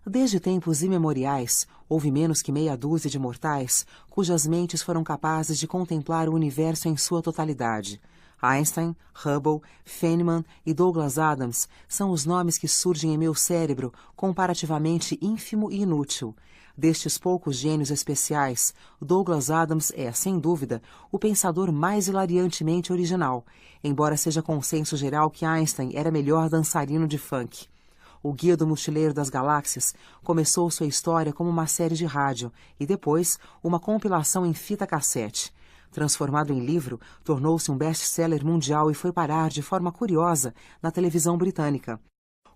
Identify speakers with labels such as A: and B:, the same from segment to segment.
A: Desde tempos imemoriais, houve menos que meia dúzia de mortais cujas mentes foram capazes de contemplar o universo em sua totalidade. Einstein, Hubble, Feynman e Douglas Adams são os nomes que surgem em meu cérebro comparativamente ínfimo e inútil. Destes poucos gênios especiais, Douglas Adams é, sem dúvida, o pensador mais hilariantemente original, embora seja consenso geral que Einstein era melhor dançarino de funk. O Guia do Mochileiro das Galáxias começou sua história como uma série de rádio e depois uma compilação em fita cassete. Transformado em livro, tornou-se um best-seller mundial e foi parar de forma curiosa na televisão britânica.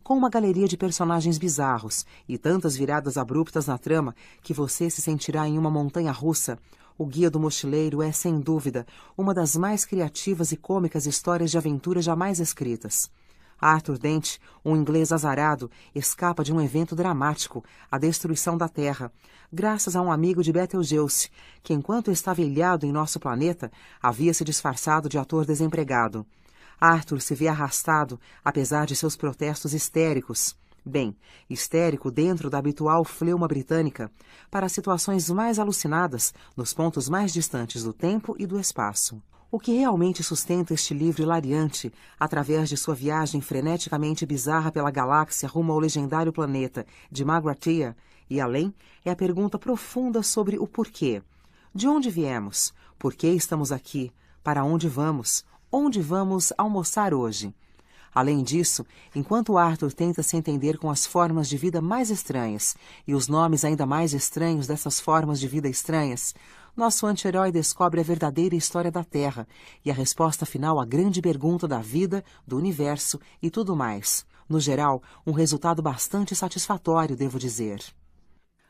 A: Com uma galeria de personagens bizarros e tantas viradas abruptas na trama que você se sentirá em uma montanha-russa, O Guia do Mochileiro é, sem dúvida, uma das mais criativas e cômicas histórias de aventura jamais escritas. Arthur Dent, um inglês azarado, escapa de um evento dramático, a destruição da Terra, graças a um amigo de Betelgeuse, que, enquanto estava ilhado em nosso planeta, havia se disfarçado de ator desempregado. Arthur se vê arrastado, apesar de seus protestos histéricos. Bem, histérico dentro da habitual fleuma britânica, para situações mais alucinadas nos pontos mais distantes do tempo e do espaço. O que realmente sustenta este livro hilariante, através de sua viagem freneticamente bizarra pela galáxia rumo ao legendário planeta de Magrathea e além, é a pergunta profunda sobre o porquê. De onde viemos? Por que estamos aqui? Para onde vamos? Onde vamos almoçar hoje? Além disso, enquanto Arthur tenta se entender com as formas de vida mais estranhas e os nomes ainda mais estranhos dessas formas de vida estranhas, nosso anti-herói descobre a verdadeira história da Terra e a resposta final à grande pergunta da vida, do universo e tudo mais. No geral, um resultado bastante satisfatório, devo dizer.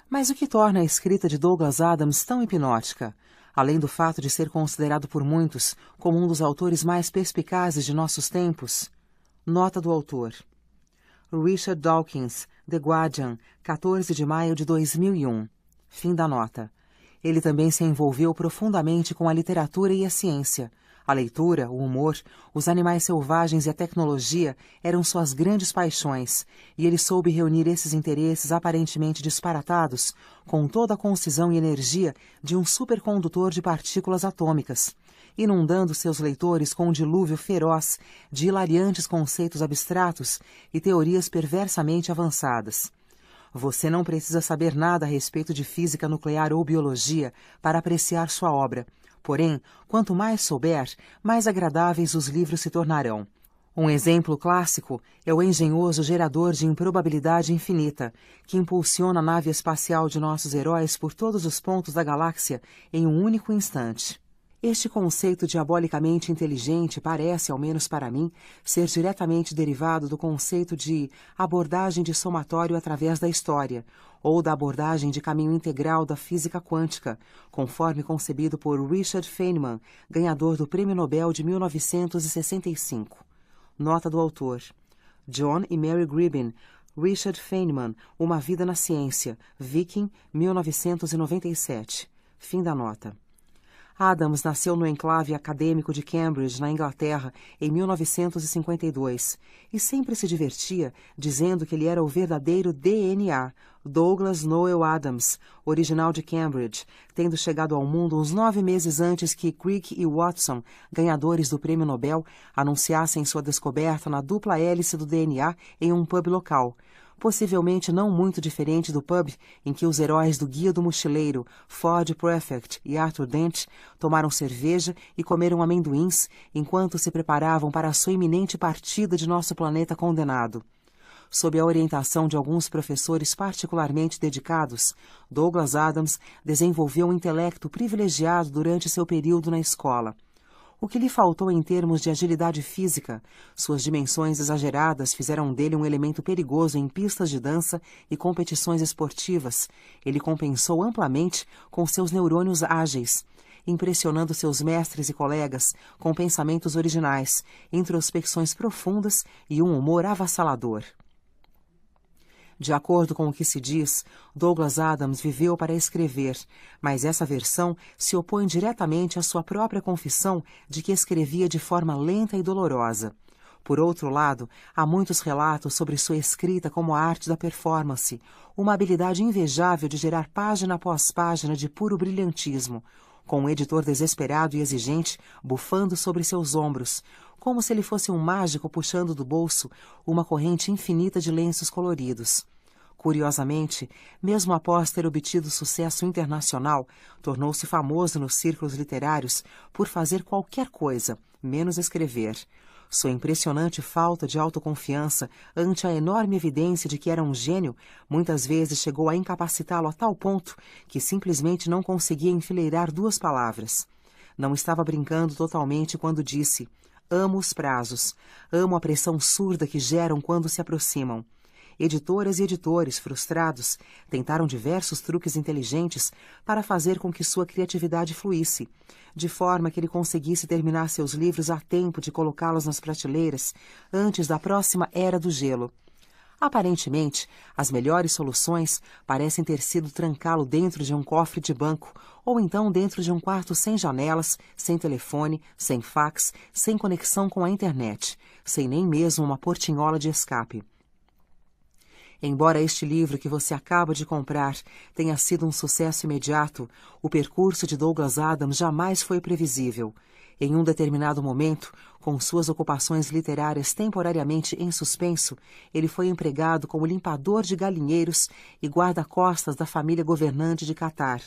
A: Mas o que torna a escrita de Douglas Adams tão hipnótica? Além do fato de ser considerado por muitos como um dos autores mais perspicazes de nossos tempos? Nota do autor. Richard Dawkins, The Guardian, 14 de maio de 2001. Fim da nota. Ele também se envolveu profundamente com a literatura e a ciência. A leitura, o humor, os animais selvagens e a tecnologia eram suas grandes paixões, e ele soube reunir esses interesses aparentemente disparatados com toda a concisão e energia de um supercondutor de partículas atômicas, inundando seus leitores com um dilúvio feroz de hilariantes conceitos abstratos e teorias perversamente avançadas. Você não precisa saber nada a respeito de física nuclear ou biologia para apreciar sua obra. Porém, quanto mais souber, mais agradáveis os livros se tornarão. Um exemplo clássico é o engenhoso gerador de improbabilidade infinita, que impulsiona a nave espacial de nossos heróis por todos os pontos da galáxia em um único instante. Este conceito diabolicamente inteligente parece, ao menos para mim, ser diretamente derivado do conceito de abordagem de somatório através da história, ou da abordagem de caminho integral da física quântica, conforme concebido por Richard Feynman, ganhador do Prêmio Nobel de 1965. Nota do autor. John e Mary Gribbin, Richard Feynman, Uma Vida na Ciência, Viking, 1997. Fim da nota. Adams nasceu no enclave acadêmico de Cambridge, na Inglaterra, em 1952, e sempre se divertia dizendo que ele era o verdadeiro DNA, Douglas Noel Adams, original de Cambridge, tendo chegado ao mundo uns 9 meses antes que Crick e Watson, ganhadores do Prêmio Nobel, anunciassem sua descoberta na dupla hélice do DNA em um pub local, possivelmente não muito diferente do pub em que os heróis do Guia do Mochileiro, Ford Prefect e Arthur Dent, tomaram cerveja e comeram amendoins enquanto se preparavam para a sua iminente partida de nosso planeta condenado. Sob a orientação de alguns professores particularmente dedicados, Douglas Adams desenvolveu um intelecto privilegiado durante seu período na escola. O que lhe faltou em termos de agilidade física, suas dimensões exageradas fizeram dele um elemento perigoso em pistas de dança e competições esportivas. Ele compensou amplamente com seus neurônios ágeis, impressionando seus mestres e colegas com pensamentos originais, introspecções profundas e um humor avassalador. De acordo com o que se diz, Douglas Adams viveu para escrever, mas essa versão se opõe diretamente à sua própria confissão de que escrevia de forma lenta e dolorosa. Por outro lado, há muitos relatos sobre sua escrita como a arte da performance, uma habilidade invejável de gerar página após página de puro brilhantismo, com um editor desesperado e exigente bufando sobre seus ombros, como se ele fosse um mágico puxando do bolso uma corrente infinita de lenços coloridos. Curiosamente, mesmo após ter obtido sucesso internacional, tornou-se famoso nos círculos literários por fazer qualquer coisa, menos escrever. Sua impressionante falta de autoconfiança ante a enorme evidência de que era um gênio muitas vezes chegou a incapacitá-lo a tal ponto que simplesmente não conseguia enfileirar 2 palavras. Não estava brincando totalmente quando disse: "Amo os prazos, amo a pressão surda que geram quando se aproximam." Editoras e editores, frustrados, tentaram diversos truques inteligentes para fazer com que sua criatividade fluísse, de forma que ele conseguisse terminar seus livros a tempo de colocá-los nas prateleiras antes da próxima era do gelo. Aparentemente, as melhores soluções parecem ter sido trancá-lo dentro de um cofre de banco, ou então dentro de um quarto sem janelas, sem telefone, sem fax, sem conexão com a internet, sem nem mesmo uma portinhola de escape. Embora este livro que você acaba de comprar tenha sido um sucesso imediato, o percurso de Douglas Adams jamais foi previsível. Em um determinado momento, com suas ocupações literárias temporariamente em suspenso, ele foi empregado como limpador de galinheiros e guarda-costas da família governante de Catar.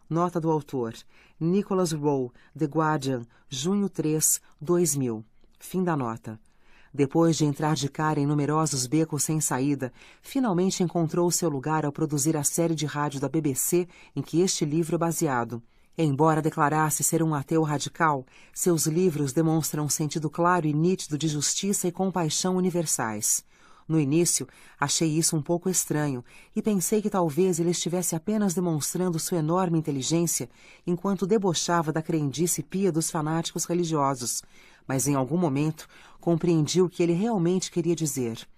A: Nota do autor: Nicholas Rowe, The Guardian, junho 3, 2000. Fim da nota. Depois de entrar de cara em numerosos becos sem saída, finalmente encontrou seu lugar ao produzir a série de rádio da BBC em que este livro é baseado. Embora declarasse ser um ateu radical, seus livros demonstram um sentido claro e nítido de justiça e compaixão universais. No início, achei isso um pouco estranho e pensei que talvez ele estivesse apenas demonstrando sua enorme inteligência enquanto debochava da crendice pia dos fanáticos religiosos, mas em algum momento compreendi o que ele realmente queria dizer.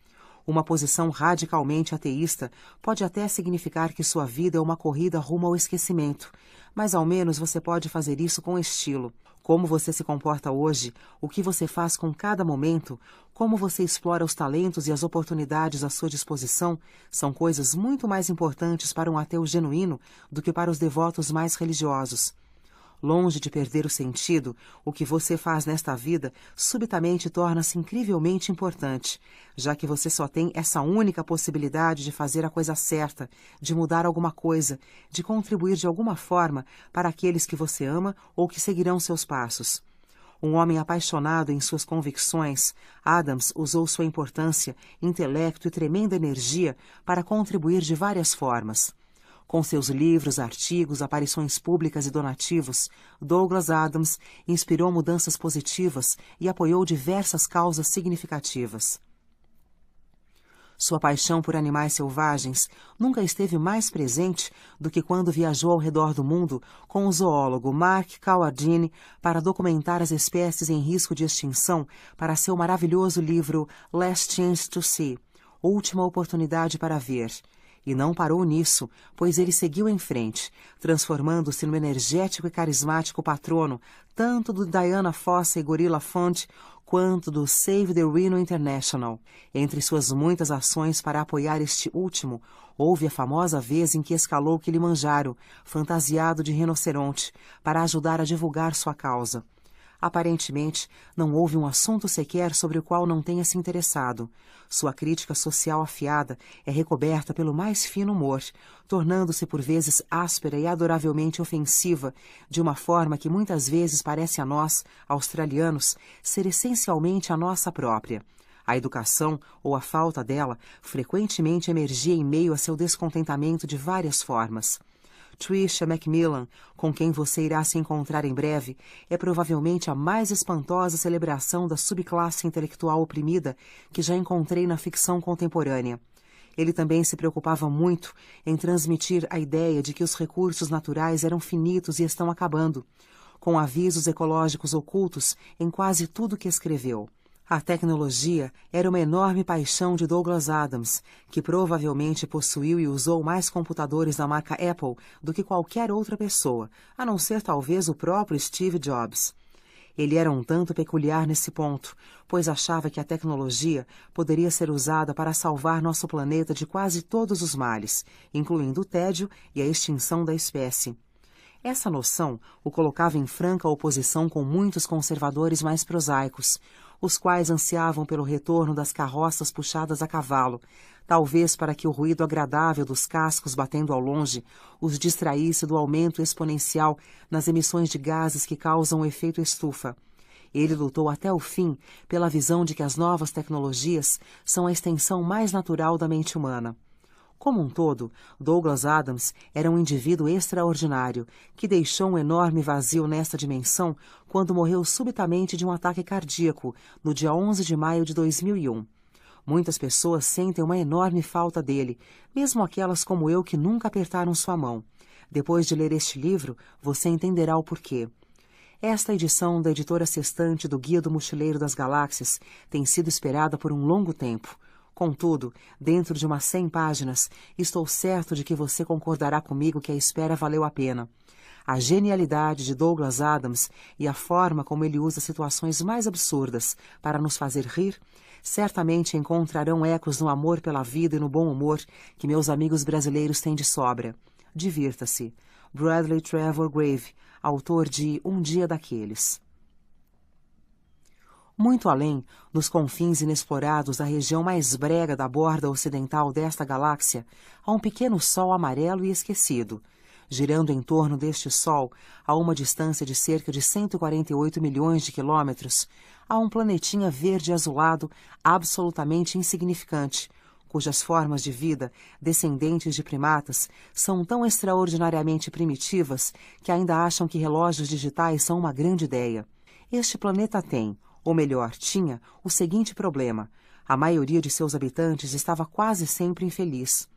A: Uma posição radicalmente ateísta pode até significar que sua vida é uma corrida rumo ao esquecimento, mas ao menos você pode fazer isso com estilo. Como você se comporta hoje, o que você faz com cada momento, como você explora os talentos e as oportunidades à sua disposição, são coisas muito mais importantes para um ateu genuíno do que para os devotos mais religiosos. Longe de perder o sentido, o que você faz nesta vida subitamente torna-se incrivelmente importante, já que você só tem essa única possibilidade de fazer a coisa certa, de mudar alguma coisa, de contribuir de alguma forma para aqueles que você ama ou que seguirão seus passos. Um homem apaixonado em suas convicções, Adams usou sua importância, intelecto e tremenda energia para contribuir de várias formas. Com seus livros, artigos, aparições públicas e donativos, Douglas Adams inspirou mudanças positivas e apoiou diversas causas significativas. Sua paixão por animais selvagens nunca esteve mais presente do que quando viajou ao redor do mundo com o zoólogo Mark Cowardini para documentar as espécies em risco de extinção para seu maravilhoso livro Last Chance to See, Última Oportunidade para Ver. E não parou nisso, pois ele seguiu em frente, transformando-se no energético e carismático patrono tanto do Diana Fossey Gorilla Fund quanto do Save the Rhino International. Entre suas muitas ações para apoiar este último, houve a famosa vez em que escalou Kilimanjaro, fantasiado de rinoceronte, para ajudar a divulgar sua causa. Aparentemente, não houve um assunto sequer sobre o qual não tenha se interessado. Sua crítica social afiada é recoberta pelo mais fino humor, tornando-se por vezes áspera e adoravelmente ofensiva, de uma forma que muitas vezes parece a nós, australianos, ser essencialmente a nossa própria. A educação, ou a falta dela, frequentemente emergia em meio a seu descontentamento de várias formas. Tricia Macmillan, com quem você irá se encontrar em breve, é provavelmente a mais espantosa celebração da subclasse intelectual oprimida que já encontrei na ficção contemporânea. Ele também se preocupava muito em transmitir a ideia de que os recursos naturais eram finitos e estão acabando, com avisos ecológicos ocultos em quase tudo que escreveu. A tecnologia era uma enorme paixão de Douglas Adams, que provavelmente possuiu e usou mais computadores da marca Apple do que qualquer outra pessoa, a não ser talvez o próprio Steve Jobs. Ele era um tanto peculiar nesse ponto, pois achava que a tecnologia poderia ser usada para salvar nosso planeta de quase todos os males, incluindo o tédio e a extinção da espécie. Essa noção o colocava em franca oposição com muitos conservadores mais prosaicos, os quais ansiavam pelo retorno das carroças puxadas a cavalo, talvez para que o ruído agradável dos cascos batendo ao longe os distraísse do aumento exponencial nas emissões de gases que causam o efeito estufa. Ele lutou até o fim pela visão de que as novas tecnologias são a extensão mais natural da mente humana. Como um todo, Douglas Adams era um indivíduo extraordinário, que deixou um enorme vazio nesta dimensão quando morreu subitamente de um ataque cardíaco, no dia 11 de maio de 2001. Muitas pessoas sentem uma enorme falta dele, mesmo aquelas como eu que nunca apertaram sua mão. Depois de ler este livro, você entenderá o porquê. Esta edição da editora Sextante do Guia do Mochileiro das Galáxias tem sido esperada por um longo tempo. Contudo, dentro de umas 100 páginas, estou certo de que você concordará comigo que a espera valeu a pena. A genialidade de Douglas Adams e a forma como ele usa situações mais absurdas para nos fazer rir, certamente encontrarão ecos no amor pela vida e no bom humor que meus amigos brasileiros têm de sobra. Divirta-se. Bradley Trevor Grave, autor de Um Dia Daqueles. Muito além, nos confins inexplorados da região mais brega da borda ocidental desta galáxia, há um pequeno sol amarelo e esquecido. Girando em torno deste sol, a uma distância de cerca de 148 milhões de quilômetros, há um planetinha verde azulado absolutamente insignificante, cujas formas de vida, descendentes de primatas, são tão extraordinariamente primitivas que ainda acham que relógios digitais são uma grande ideia. Este planeta tem, ou melhor, tinha, o seguinte problema: a maioria de seus habitantes estava quase sempre infeliz.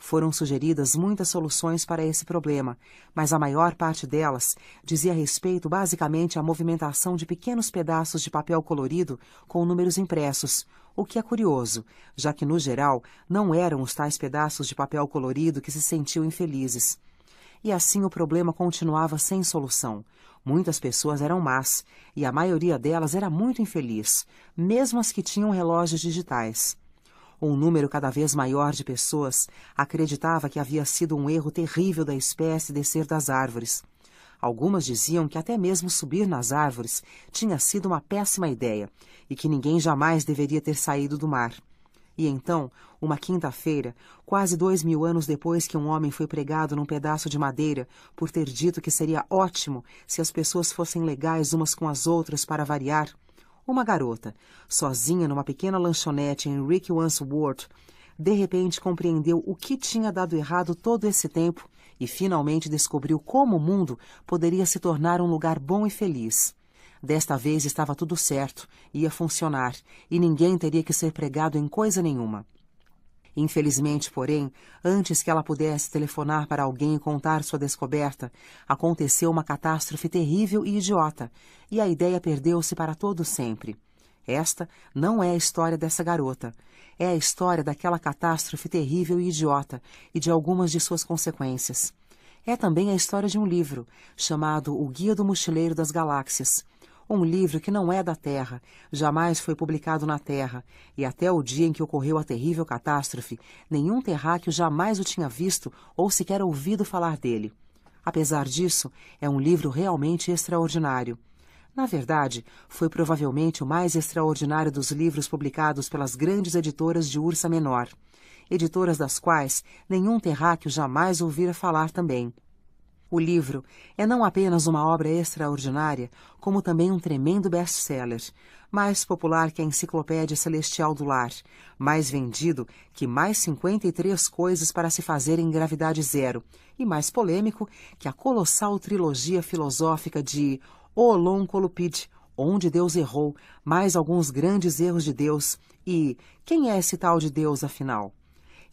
A: Foram sugeridas muitas soluções para esse problema, mas a maior parte delas dizia respeito basicamente à movimentação de pequenos pedaços de papel colorido com números impressos, o que é curioso, já que, no geral, não eram os tais pedaços de papel colorido que se sentiam infelizes. E assim o problema continuava sem solução. Muitas pessoas eram más, e a maioria delas era muito infeliz, mesmo as que tinham relógios digitais. Um número cada vez maior de pessoas acreditava que havia sido um erro terrível da espécie descer das árvores. Algumas diziam que até mesmo subir nas árvores tinha sido uma péssima ideia e que ninguém jamais deveria ter saído do mar. E então, uma quinta-feira, quase 2000 anos depois que um homem foi pregado num pedaço de madeira por ter dito que seria ótimo se as pessoas fossem legais umas com as outras para variar, uma garota, sozinha numa pequena lanchonete em Rick Wandsworth, de repente compreendeu o que tinha dado errado todo esse tempo e finalmente descobriu como o mundo poderia se tornar um lugar bom e feliz. Desta vez estava tudo certo, ia funcionar, e ninguém teria que ser pregado em coisa nenhuma. Infelizmente, porém, antes que ela pudesse telefonar para alguém e contar sua descoberta, aconteceu uma catástrofe terrível e idiota, e a ideia perdeu-se para todo sempre. Esta não é a história dessa garota. É a história daquela catástrofe terrível e idiota e de algumas de suas consequências. É também a história de um livro, chamado O Guia do Mochileiro das Galáxias. Um livro que não é da Terra, jamais foi publicado na Terra, e até o dia em que ocorreu a terrível catástrofe, nenhum terráqueo jamais o tinha visto ou sequer ouvido falar dele. Apesar disso, é um livro realmente extraordinário. Na verdade, foi provavelmente o mais extraordinário dos livros publicados pelas grandes editoras de Ursa Menor, editoras das quais nenhum terráqueo jamais ouvira falar também. O livro é não apenas uma obra extraordinária, como também um tremendo best-seller, mais popular que a Enciclopédia Celestial do Lar, mais vendido que mais 53 coisas para se fazer em gravidade zero, e mais polêmico que a colossal trilogia filosófica de Olon Colupid, Onde Deus Errou, mais alguns grandes erros de Deus, e Quem é esse tal de Deus, afinal?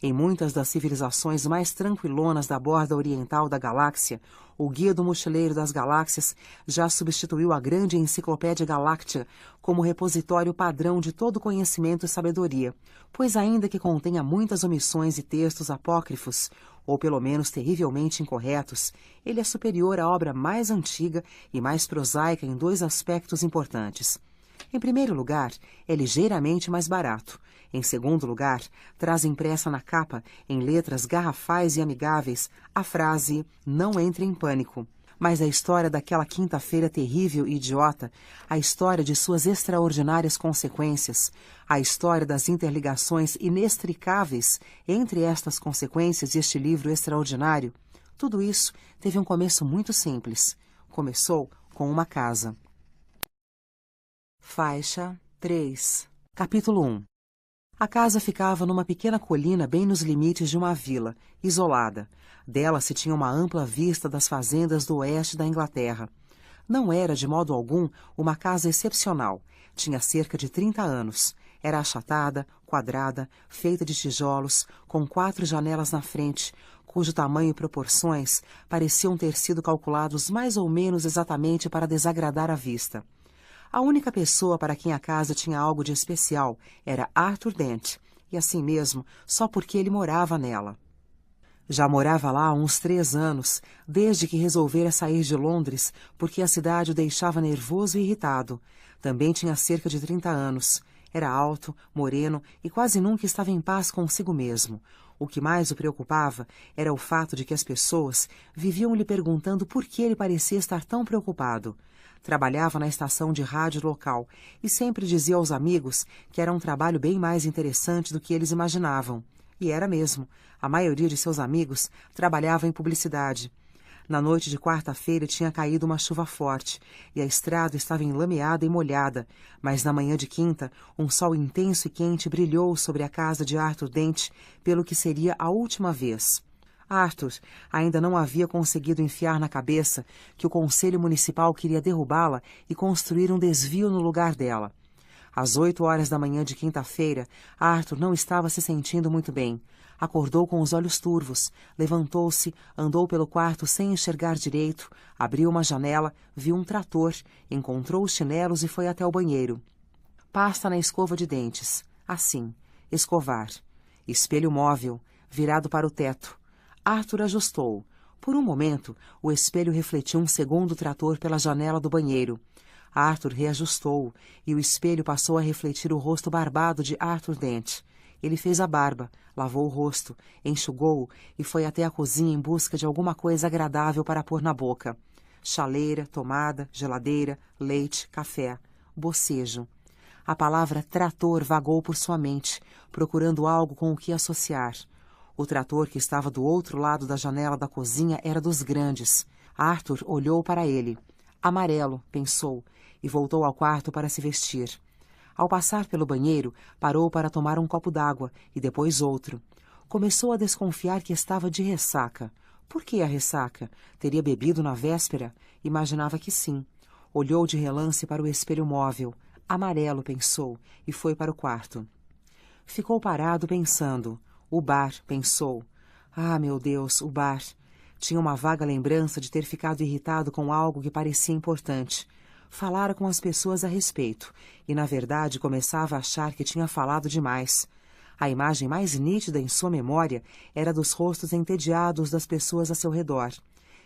A: Em muitas das civilizações mais tranquilonas da borda oriental da galáxia, o Guia do Mochileiro das Galáxias já substituiu a grande Enciclopédia Galáctica como repositório padrão de todo conhecimento e sabedoria, pois ainda que contenha muitas omissões e textos apócrifos, ou pelo menos terrivelmente incorretos, ele é superior à obra mais antiga e mais prosaica em dois aspectos importantes. Em primeiro lugar, é ligeiramente mais barato. Em segundo lugar, traz impressa na capa, em letras garrafais e amigáveis, a frase "Não entre em pânico". Mas a história daquela quinta-feira terrível e idiota, a história de suas extraordinárias consequências, a história das interligações inextricáveis entre estas consequências e este livro extraordinário, tudo isso teve um começo muito simples. Começou com uma casa. Faixa 3. Capítulo 1. A casa ficava numa pequena colina bem nos limites de uma vila, isolada. Dela se tinha uma ampla vista das fazendas do oeste da Inglaterra. Não era, de modo algum, uma casa excepcional. Tinha cerca de 30 anos. Era achatada, quadrada, feita de tijolos, com 4 janelas na frente, cujo tamanho e proporções pareciam ter sido calculados mais ou menos exatamente para desagradar a vista. A única pessoa para quem a casa tinha algo de especial era Arthur Dent, e assim mesmo, só porque ele morava nela. Já morava lá há uns 3 anos, desde que resolvera sair de Londres, porque a cidade o deixava nervoso e irritado. Também tinha cerca de 30 anos. Era alto, moreno e quase nunca estava em paz consigo mesmo. O que mais o preocupava era o fato de que as pessoas viviam lhe perguntando por que ele parecia estar tão preocupado. Trabalhava na estação de rádio local e sempre dizia aos amigos que era um trabalho bem mais interessante do que eles imaginavam. E era mesmo. A maioria de seus amigos trabalhava em publicidade. Na noite de quarta-feira tinha caído uma chuva forte e a estrada estava enlameada e molhada, mas na manhã de quinta um sol intenso e quente brilhou sobre a casa de Arthur Dent, pelo que seria a última vez. Arthur ainda não havia conseguido enfiar na cabeça que o Conselho Municipal queria derrubá-la e construir um desvio no lugar dela. Às 8 horas da manhã de quinta-feira, Arthur não estava se sentindo muito bem. Acordou com os olhos turvos, levantou-se, andou pelo quarto sem enxergar direito, abriu uma janela, viu um trator, encontrou os chinelos e foi até o banheiro. Pasta na escova de dentes. Assim. Escovar. Espelho móvel, virado para o teto. Arthur ajustou. Por um momento, o espelho refletiu um segundo trator pela janela do banheiro. Arthur reajustou, e o espelho passou a refletir o rosto barbado de Arthur Dent. Ele fez a barba, lavou o rosto, enxugou-o e foi até a cozinha em busca de alguma coisa agradável para pôr na boca. Chaleira, tomada, geladeira, leite, café. Bocejo. A palavra trator vagou por sua mente, procurando algo com o que associar. O trator que estava do outro lado da janela da cozinha era dos grandes. Arthur olhou para ele. Amarelo, pensou, e voltou ao quarto para se vestir. Ao passar pelo banheiro, parou para tomar um copo d'água e depois outro. Começou a desconfiar que estava de ressaca. Por que a ressaca? Teria bebido na véspera? Imaginava que sim. Olhou de relance para o espelho móvel. Amarelo, pensou, e foi para o quarto. Ficou parado pensando. O bar, pensou. Ah, meu Deus, o bar. Tinha uma vaga lembrança de ter ficado irritado com algo que parecia importante. Falara com as pessoas a respeito, e na verdade começava a achar que tinha falado demais. A imagem mais nítida em sua memória era dos rostos entediados das pessoas a seu redor.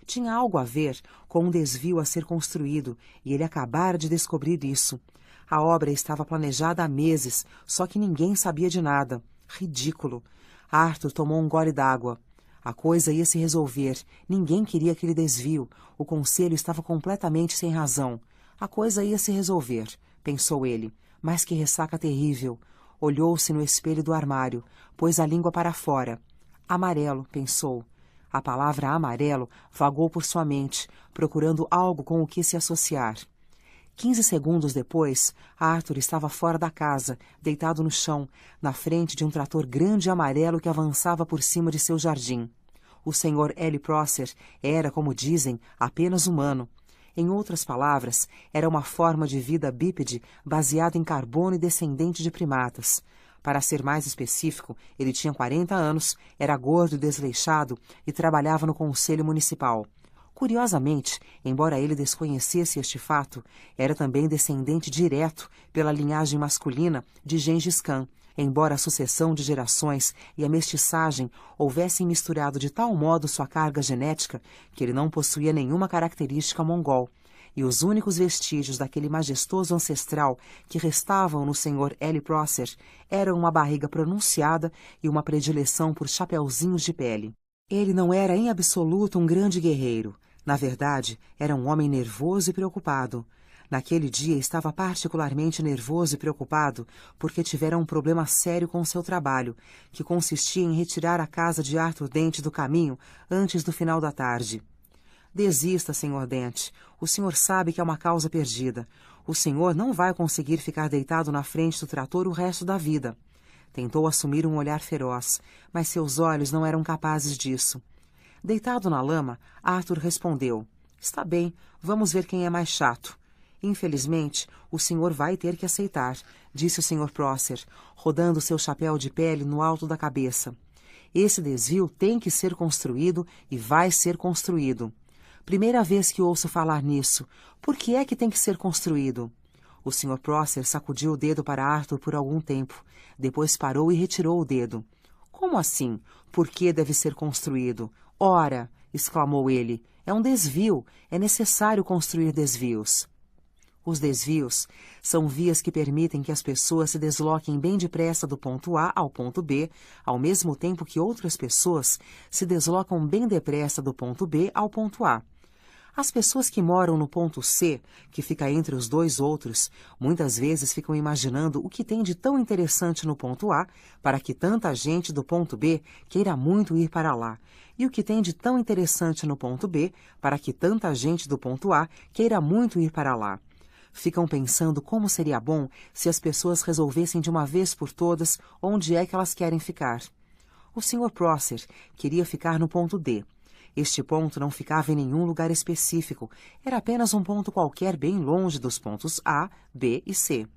A: Tinha algo a ver com um desvio a ser construído, e ele acabara de descobrir isso. A obra estava planejada há meses, só que ninguém sabia de nada. Ridículo. Arthur tomou um gole d'água. A coisa ia se resolver. Ninguém queria aquele desvio. O conselho estava completamente sem razão. A coisa ia se resolver, pensou ele. Mas que ressaca terrível. Olhou-se no espelho do armário. Pôs a língua para fora. Amarelo, pensou. A palavra amarelo vagou por sua mente, procurando algo com o que se associar. 15 segundos depois, Arthur estava fora da casa, deitado no chão, na frente de um trator grande e amarelo que avançava por cima de seu jardim. O Sr. L. Prosser era, como dizem, apenas humano. Em outras palavras, era uma forma de vida bípede baseada em carbono e descendente de primatas. Para ser mais específico, ele tinha 40 anos, era gordo e desleixado e trabalhava no Conselho Municipal. Curiosamente, embora ele desconhecesse este fato, era também descendente direto, pela linhagem masculina, de Gengis Khan, Embora a sucessão de gerações e a mestiçagem houvessem misturado de tal modo sua carga genética que ele não possuía nenhuma característica mongol, e os únicos vestígios daquele majestoso ancestral que restavam no Sr. L. Prosser eram uma barriga pronunciada e uma predileção por chapeuzinhos de pele. Ele não era em absoluto um grande guerreiro. Na verdade, era um homem nervoso e preocupado. Naquele dia estava particularmente nervoso e preocupado porque tivera um problema sério com seu trabalho, que consistia em retirar a casa de Arthur Dent do caminho antes do final da tarde. Desista, Sr. Dent. O senhor sabe que é uma causa perdida. O senhor não vai conseguir ficar deitado na frente do trator o resto da vida. Tentou assumir um olhar feroz, mas seus olhos não eram capazes disso. Deitado na lama, Arthur respondeu: Está bem, vamos ver quem é mais chato. Infelizmente, o senhor vai ter que aceitar, disse o Sr. Prosser, rodando seu chapéu de pele no alto da cabeça. Esse desvio tem que ser construído e vai ser construído. Primeira vez que ouço falar nisso. Por que é que tem que ser construído? O Sr. Prosser sacudiu o dedo para Arthur por algum tempo. Depois parou e retirou o dedo. Como assim? Por que deve ser construído? Ora, exclamou ele, é um desvio. É necessário construir desvios. Os desvios são vias que permitem que as pessoas se desloquem bem depressa do ponto A ao ponto B, ao mesmo tempo que outras pessoas se deslocam bem depressa do ponto B ao ponto A. As pessoas que moram no ponto C, que fica entre os dois outros, muitas vezes ficam imaginando o que tem de tão interessante no ponto A para que tanta gente do ponto B queira muito ir para lá, e o que tem de tão interessante no ponto B para que tanta gente do ponto A queira muito ir para lá. Ficam pensando como seria bom se as pessoas resolvessem de uma vez por todas onde é que elas querem ficar. O Sr. Prosser queria ficar no ponto D. Este ponto não ficava em nenhum lugar específico, era apenas um ponto qualquer bem longe dos pontos A, B e C.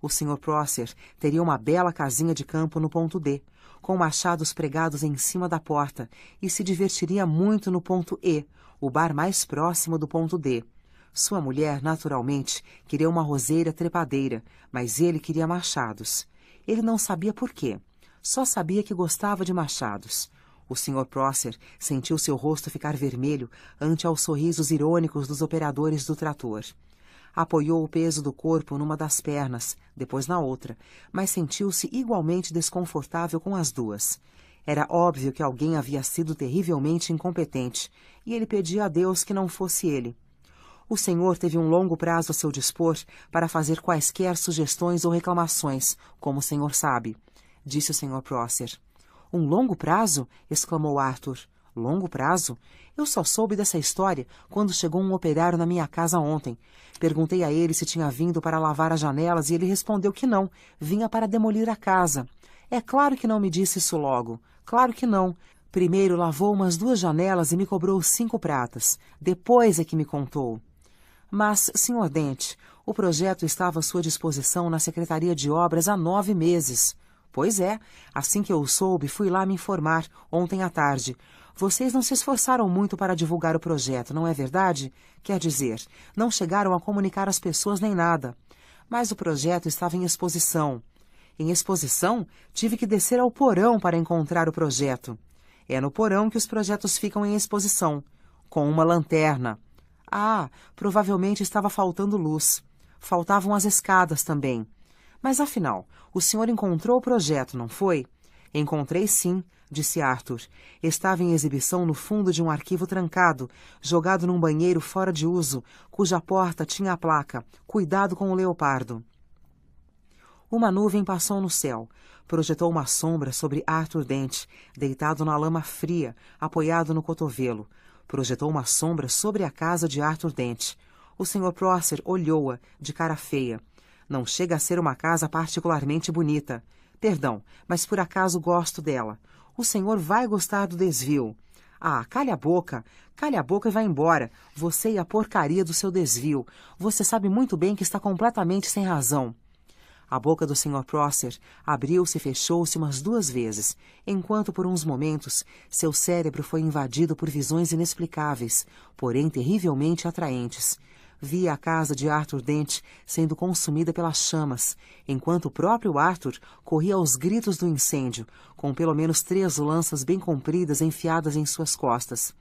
A: O Sr. Prosser teria uma bela casinha de campo no ponto D, com machados pregados em cima da porta, e se divertiria muito no ponto E, o bar mais próximo do ponto D. Sua mulher, naturalmente, queria uma roseira trepadeira, mas ele queria machados. Ele não sabia por quê. Só sabia que gostava de machados. O Sr. Prosser sentiu seu rosto ficar vermelho ante aos sorrisos irônicos dos operadores do trator. Apoiou o peso do corpo numa das pernas, depois na outra, mas sentiu-se igualmente desconfortável com as duas. Era óbvio que alguém havia sido terrivelmente incompetente, e ele pedia a Deus que não fosse ele. O senhor teve um longo prazo a seu dispor para fazer quaisquer sugestões ou reclamações, como o senhor sabe, disse o Sr. Prosser. Um longo prazo? Exclamou Arthur. Longo prazo? Eu só soube dessa história quando chegou um operário na minha casa ontem. Perguntei a ele se tinha vindo para lavar as janelas e ele respondeu que não, vinha para demolir a casa. É claro que não me disse isso logo. Claro que não. Primeiro lavou umas 2 janelas e me cobrou 5 pratas. Depois é que me contou. Mas, Sr. Dent, o projeto estava à sua disposição na Secretaria de Obras há 9 meses. Pois é, assim que eu soube, fui lá me informar, ontem à tarde. Vocês não se esforçaram muito para divulgar o projeto, não é verdade? Quer dizer, não chegaram a comunicar às pessoas nem nada. Mas o projeto estava em exposição. Em exposição, tive que descer ao porão para encontrar o projeto. É no porão que os projetos ficam em exposição, com uma lanterna. Ah, provavelmente estava faltando luz. Faltavam as escadas também. Mas, afinal, o senhor encontrou o projeto, não foi? Encontrei sim, disse Arthur. Estava em exibição no fundo de um arquivo trancado, jogado num banheiro fora de uso, cuja porta tinha a placa: Cuidado com o leopardo. Uma nuvem passou no céu. Projetou uma sombra sobre Arthur Dent, deitado na lama fria, apoiado no cotovelo. Projetou uma sombra sobre a casa de Arthur Dent. O Sr. Prosser olhou-a, de cara feia. Não chega a ser uma casa particularmente bonita. Perdão, mas por acaso gosto dela. O senhor vai gostar do desvio. Ah, calha a boca e vá embora. Você e a porcaria do seu desvio. Você sabe muito bem que está completamente sem razão. A boca do Sr. Prosser abriu-se e fechou-se umas 2 vezes, enquanto por uns momentos seu cérebro foi invadido por visões inexplicáveis, porém terrivelmente atraentes. via a casa de Arthur Dent sendo consumida pelas chamas, enquanto o próprio Arthur corria aos gritos do incêndio, com pelo menos 3 lanças bem compridas enfiadas em suas costas.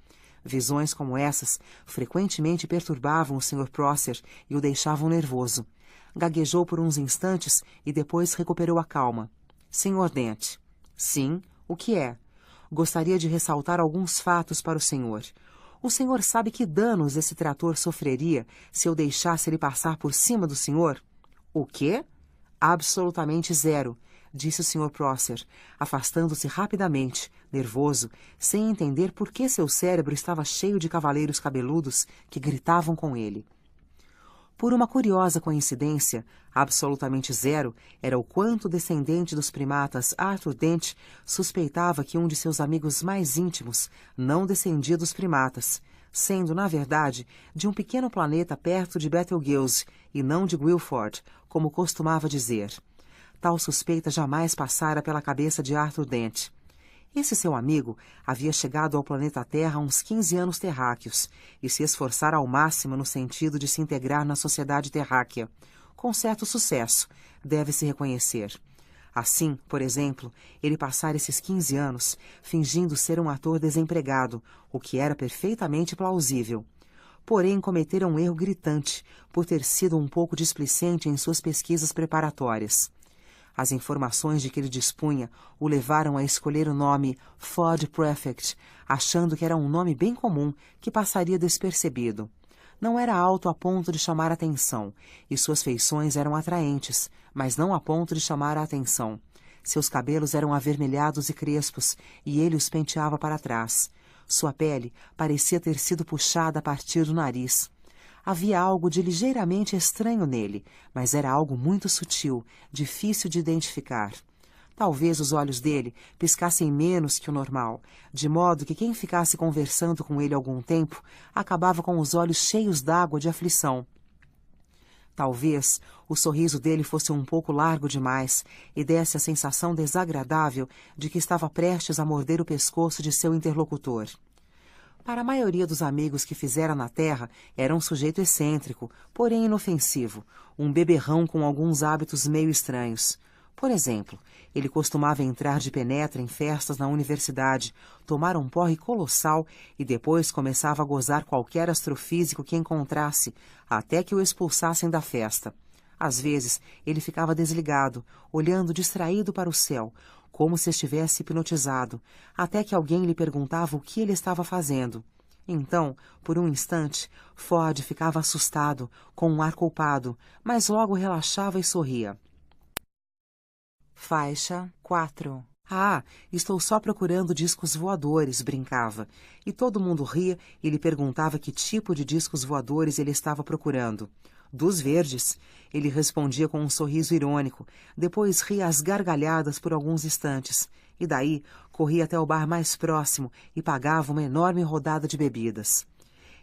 A: Visões como essas frequentemente perturbavam o Sr. Prosser e o deixavam nervoso. Gaguejou por uns instantes e depois recuperou a calma. Sr. Dent. Sim, o que é? Gostaria de ressaltar alguns fatos para o senhor. O senhor sabe que danos esse trator sofreria se eu deixasse ele passar por cima do senhor? O quê? Absolutamente 0, disse o Sr. Prosser, afastando-se rapidamente, nervoso, sem entender por que seu cérebro estava cheio de cavaleiros cabeludos que gritavam com ele. Por uma curiosa coincidência, absolutamente 0 era o quanto descendente dos primatas Arthur Dent suspeitava que um de seus amigos mais íntimos não descendia dos primatas, sendo, na verdade, de um pequeno planeta perto de Betelgeuse e não de Guilford, como costumava dizer. Tal suspeita jamais passara pela cabeça de Arthur Dent. Esse seu amigo havia chegado ao planeta Terra há uns 15 anos terráqueos e se esforçara ao máximo no sentido de se integrar na sociedade terráquea, com certo sucesso, deve-se reconhecer. Assim, por exemplo, ele passara esses 15 anos fingindo ser um ator desempregado, o que era perfeitamente plausível. Porém, cometera um erro gritante por ter sido um pouco displicente em suas pesquisas preparatórias. As informações de que ele dispunha o levaram a escolher o nome Ford Prefect, achando que era um nome bem comum que passaria despercebido. Não era alto a ponto de chamar atenção, e suas feições eram atraentes, mas não a ponto de chamar a atenção. Seus cabelos eram avermelhados e crespos, e ele os penteava para trás. Sua pele parecia ter sido puxada a partir do nariz. Havia algo de ligeiramente estranho nele, mas era algo muito sutil, difícil de identificar. Talvez os olhos dele piscassem menos que o normal, de modo que quem ficasse conversando com ele algum tempo acabava com os olhos cheios d'água de aflição. Talvez o sorriso dele fosse um pouco largo demais e desse a sensação desagradável de que estava prestes a morder o pescoço de seu interlocutor. Para a maioria dos amigos que fizera na Terra, era um sujeito excêntrico, porém inofensivo, um beberrão com alguns hábitos meio estranhos. Por exemplo, ele costumava entrar de penetra em festas na universidade, tomar um porre colossal e depois começava a gozar qualquer astrofísico que encontrasse, até que o expulsassem da festa. Às vezes, ele ficava desligado, olhando distraído para o céu, como se estivesse hipnotizado, até que alguém lhe perguntava o que ele estava fazendo. Então, por um instante, Ford ficava assustado, com um ar culpado, mas logo relaxava e sorria. Faixa 4. Ah, estou só procurando discos voadores, brincava. E todo mundo ria e lhe perguntava que tipo de discos voadores ele estava procurando. Dos verdes, ele respondia com um sorriso irônico, depois ria às gargalhadas por alguns instantes, e daí corria até o bar mais próximo e pagava uma enorme rodada de bebidas.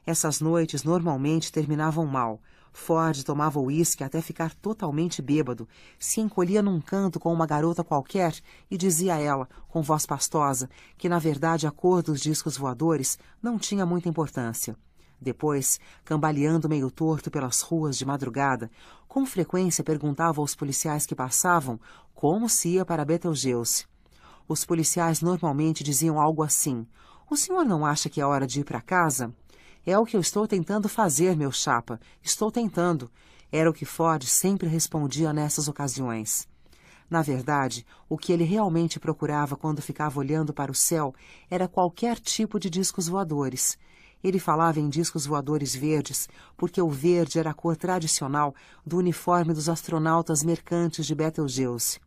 A: Essas noites normalmente terminavam mal. Ford tomava uísque até ficar totalmente bêbado, se encolhia num canto com uma garota qualquer e dizia a ela, com voz pastosa, que na verdade a cor dos discos voadores não tinha muita importância. Depois, cambaleando meio torto pelas ruas de madrugada, com frequência perguntava aos policiais que passavam como se ia para Betelgeuse. Os policiais normalmente diziam algo assim: "O senhor não acha que é hora de ir para casa?" "É o que eu estou tentando fazer, meu chapa. Estou tentando." Era o que Ford sempre respondia nessas ocasiões. Na verdade, o que ele realmente procurava quando ficava olhando para o céu era qualquer tipo de discos voadores. Ele falava em discos voadores verdes, porque o verde era a cor tradicional do uniforme dos astronautas mercantes de Betelgeuse.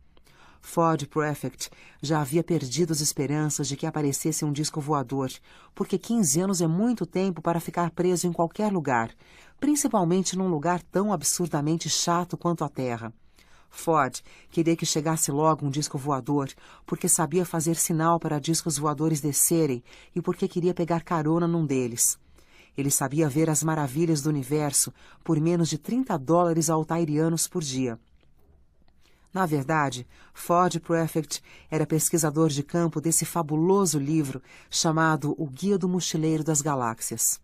A: Ford Prefect já havia perdido as esperanças de que aparecesse um disco voador, porque 15 anos é muito tempo para ficar preso em qualquer lugar, principalmente num lugar tão absurdamente chato quanto a Terra. Ford queria que chegasse logo um disco voador, porque sabia fazer sinal para discos voadores descerem e porque queria pegar carona num deles. Ele sabia ver as maravilhas do universo por menos de $30 altairianos por dia. Na verdade, Ford Prefect era pesquisador de campo desse fabuloso livro chamado O Guia do Mochileiro das Galáxias.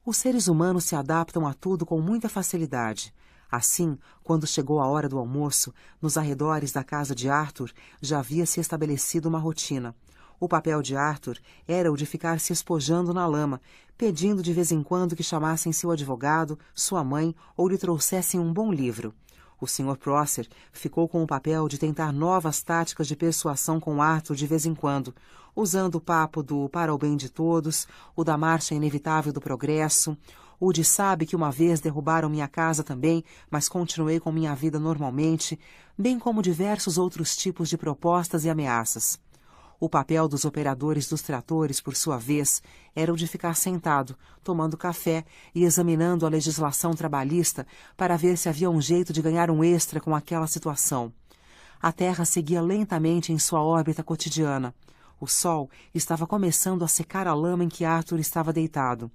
A: Os seres humanos se adaptam a tudo com muita facilidade. Assim, quando chegou a hora do almoço, nos arredores da casa de Arthur já havia se estabelecido uma rotina. O papel de Arthur era o de ficar se espojando na lama, pedindo de vez em quando que chamassem seu advogado, sua mãe ou lhe trouxessem um bom livro. O Sr. Prosser ficou com o papel de tentar novas táticas de persuasão com Arthur de vez em quando, usando o papo do para o bem de todos, o da marcha inevitável do progresso, o de sabe que uma vez derrubaram minha casa também, mas continuei com minha vida normalmente, bem como diversos outros tipos de propostas e ameaças. O papel dos operadores dos tratores, por sua vez, era o de ficar sentado, tomando café e examinando a legislação trabalhista para ver se havia um jeito de ganhar um extra com aquela situação. A Terra seguia lentamente em sua órbita cotidiana. O sol estava começando a secar a lama em que Arthur estava deitado.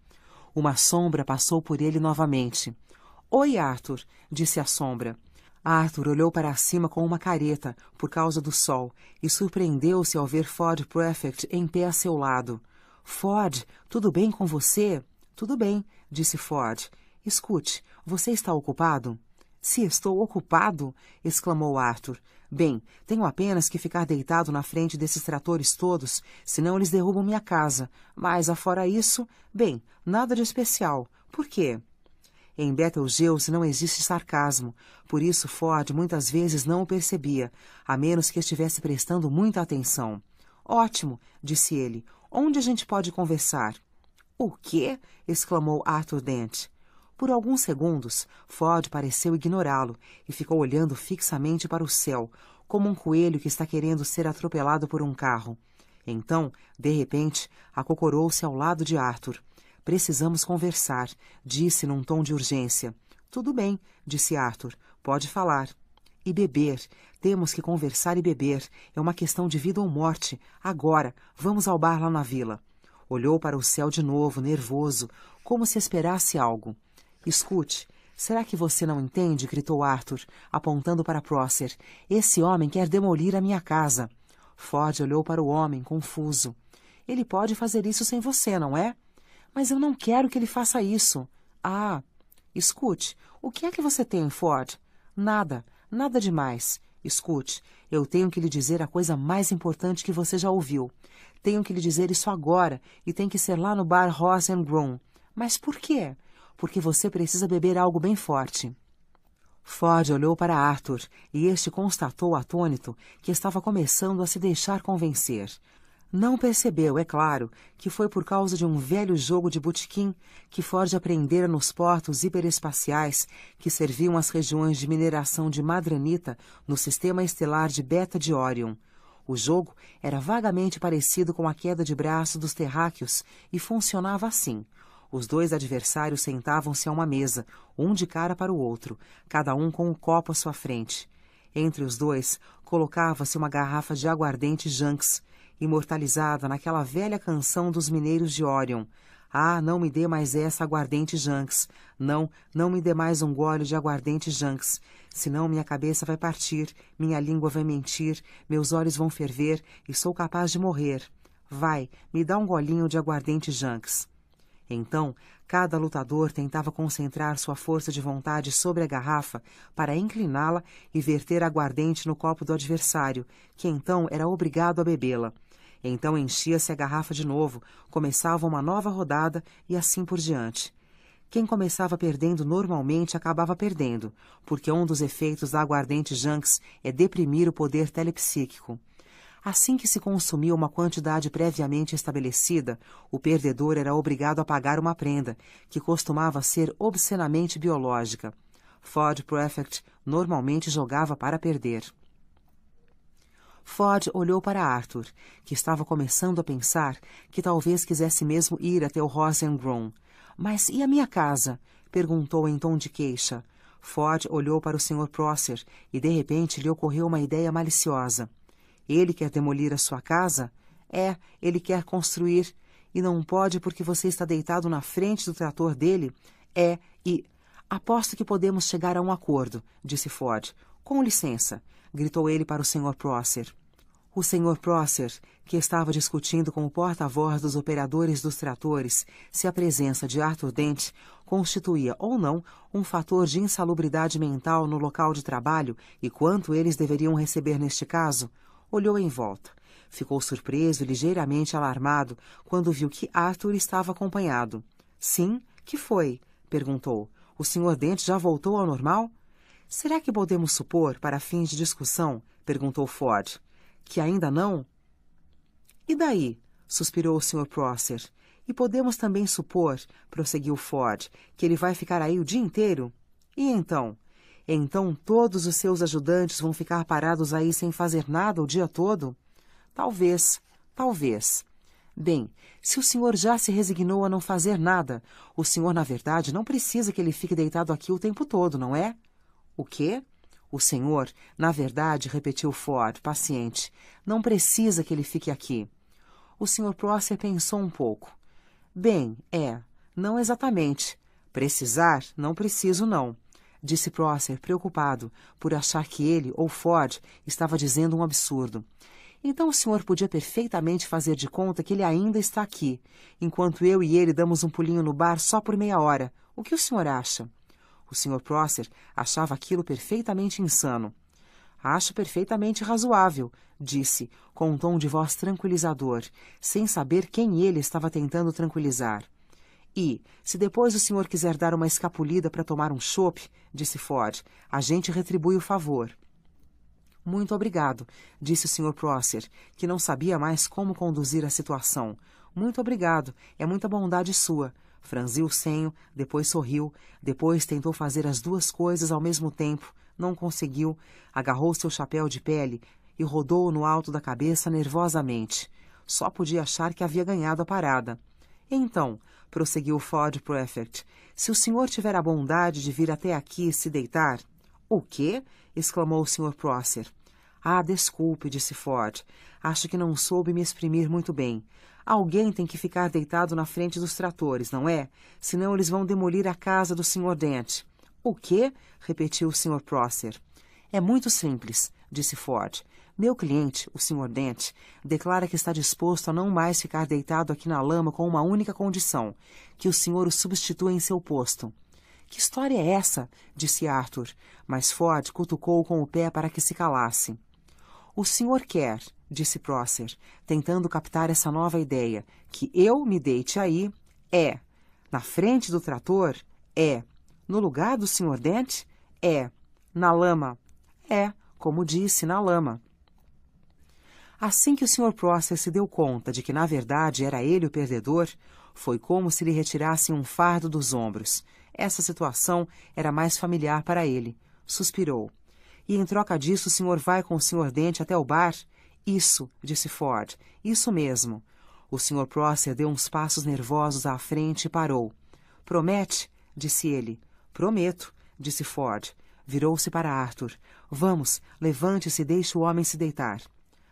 A: Uma sombra passou por ele novamente. — Oi, Arthur, disse a sombra. Arthur olhou para cima com uma careta, por causa do sol, e surpreendeu-se ao ver Ford Prefect em pé a seu lado. — Ford, tudo bem com você? — Tudo bem, disse Ford. — Escute, você está ocupado? — Se estou ocupado? Exclamou Arthur. — Bem, tenho apenas que ficar deitado na frente desses tratores todos, senão eles derrubam minha casa. Mas, afora isso, bem, nada de especial. Por quê? Em Betelgeuse não existe sarcasmo, por isso Ford muitas vezes não o percebia, a menos que estivesse prestando muita atenção. — Ótimo, disse ele. Onde a gente pode conversar? — O quê? Exclamou Arthur Dent. Por alguns segundos, Ford pareceu ignorá-lo e ficou olhando fixamente para o céu, como um coelho que está querendo ser atropelado por um carro. Então, de repente, acocorou-se ao lado de Arthur. — Precisamos conversar, disse num tom de urgência. — Tudo bem, disse Arthur. Pode falar. — E beber. Temos que conversar e beber. É uma questão de vida ou morte. Agora, vamos ao bar lá na vila. Olhou para o céu de novo, nervoso, como se esperasse algo. — Escute, será que você não entende? Gritou Arthur, apontando para Prosser. Esse homem quer demolir a minha casa. Ford olhou para o homem, confuso. — Ele pode fazer isso sem você, não é? Mas eu não quero que ele faça isso. — Ah, escute, o que é que você tem, Ford? — Nada, nada demais. Escute, eu tenho que lhe dizer a coisa mais importante que você já ouviu. Tenho que lhe dizer isso agora e tem que ser lá no bar Horse and Groom. Mas por quê? Porque você precisa beber algo bem forte. Ford olhou para Arthur e este constatou atônito que estava começando a se deixar convencer. Não percebeu, é claro, que foi por causa de um velho jogo de botequim que Ford aprendera nos portos hiperespaciais que serviam às regiões de mineração de madranita no sistema estelar de Beta de Orion. O jogo era vagamente parecido com a queda de braço dos terráqueos e funcionava assim. Os dois adversários sentavam-se a uma mesa, um de cara para o outro, cada um com um copo à sua frente. Entre os dois colocava-se uma garrafa de aguardente Janks, imortalizada naquela velha canção dos mineiros de Orion. Ah, não me dê mais essa aguardente Janks. Não, não me dê mais um gole de aguardente Janks. Senão minha cabeça vai partir, minha língua vai mentir, meus olhos vão ferver e sou capaz de morrer. Vai, me dá um golinho de aguardente Janks. Então, cada lutador tentava concentrar sua força de vontade sobre a garrafa para incliná-la e verter aguardente no copo do adversário, que então era obrigado a bebê-la. Então enchia-se a garrafa de novo, começava uma nova rodada e assim por diante. Quem começava perdendo normalmente acabava perdendo, porque um dos efeitos da aguardente Janks é deprimir o poder telepsíquico. Assim que se consumia uma quantidade previamente estabelecida, o perdedor era obrigado a pagar uma prenda, que costumava ser obscenamente biológica. Ford Prefect normalmente jogava para perder. Ford olhou para Arthur, que estava começando a pensar que talvez quisesse mesmo ir até o Horse and Groom. — Mas e a minha casa? — perguntou em tom de queixa. Ford olhou para o Sr. Prosser e de repente lhe ocorreu uma ideia maliciosa. — Ele quer demolir a sua casa? — É, ele quer construir. E não pode porque você está deitado na frente do trator dele? — É, e... — Aposto que podemos chegar a um acordo, disse Ford. — Com licença, gritou ele para o Sr. Prosser. O Sr. Prosser, que estava discutindo com o porta-voz dos operadores dos tratores se a presença de Arthur Dent constituía ou não um fator de insalubridade mental no local de trabalho e quanto eles deveriam receber neste caso, olhou em volta. Ficou surpreso e ligeiramente alarmado quando viu que Arthur estava acompanhado. — Sim, que foi? — perguntou. — O Sr. Dent já voltou ao normal? — Será que podemos supor, para fins de discussão, perguntou Ford, que ainda não? — E daí? Suspirou o Sr. Prosser. — E podemos também supor, prosseguiu Ford, que ele vai ficar aí o dia inteiro? E então? Então todos os seus ajudantes vão ficar parados aí sem fazer nada o dia todo? Talvez, talvez. Bem, se o senhor já se resignou a não fazer nada, o senhor, na verdade, não precisa que ele fique deitado aqui o tempo todo, não é? O quê? O senhor, na verdade, repetiu Ford, paciente, não precisa que ele fique aqui. O Sr. Prosser pensou um pouco. Bem, não exatamente. Precisar, não preciso, não, disse Prosser, preocupado, por achar que ele, ou Ford, estava dizendo um absurdo. Então o senhor podia perfeitamente fazer de conta que ele ainda está aqui, enquanto eu e ele damos um pulinho no bar só por meia hora. O que o senhor acha? O Sr. Prosser achava aquilo perfeitamente insano. Acho perfeitamente razoável, disse, com um tom de voz tranquilizador, sem saber quem ele estava tentando tranquilizar. E, se depois o senhor quiser dar uma escapulida para tomar um chope, disse Ford, a gente retribui o favor. Muito obrigado, disse o Sr. Prosser, que não sabia mais como conduzir a situação. Muito obrigado, é muita bondade sua. Franziu o senho, depois sorriu, depois tentou fazer as duas coisas ao mesmo tempo, não conseguiu, agarrou seu chapéu de pele e rodou-o no alto da cabeça nervosamente. Só podia achar que havia ganhado a parada. Então, prosseguiu Ford Prefect, se o senhor tiver a bondade de vir até aqui se deitar... O quê? Exclamou o Sr. Prosser. Ah, desculpe, disse Ford. Acho que não soube me exprimir muito bem. Alguém tem que ficar deitado na frente dos tratores, não é? Senão eles vão demolir a casa do Sr. Dent. O quê? Repetiu o Sr. Prosser. É muito simples, disse Ford. Meu cliente, o Sr. Dent, declara que está disposto a não mais ficar deitado aqui na lama com uma única condição, que o senhor o substitua em seu posto. Que história é essa? Disse Arthur, mas Ford cutucou-o com o pé para que se calasse. O senhor quer, disse Prosser, tentando captar essa nova ideia, que eu me deite aí, na frente do trator, no lugar do Sr. Dent, na lama, como disse, na lama. Assim que o Sr. Prosser se deu conta de que, na verdade, era ele o perdedor, foi como se lhe retirassem um fardo dos ombros. Essa situação era mais familiar para ele. Suspirou. E em troca disso o senhor vai com o Sr. Dent até o bar? Isso, disse Ford. Isso mesmo. O Sr. Prosser deu uns passos nervosos à frente e parou. Promete? Disse ele. Prometo, disse Ford. Virou-se para Arthur. Vamos, levante-se e deixe o homem se deitar.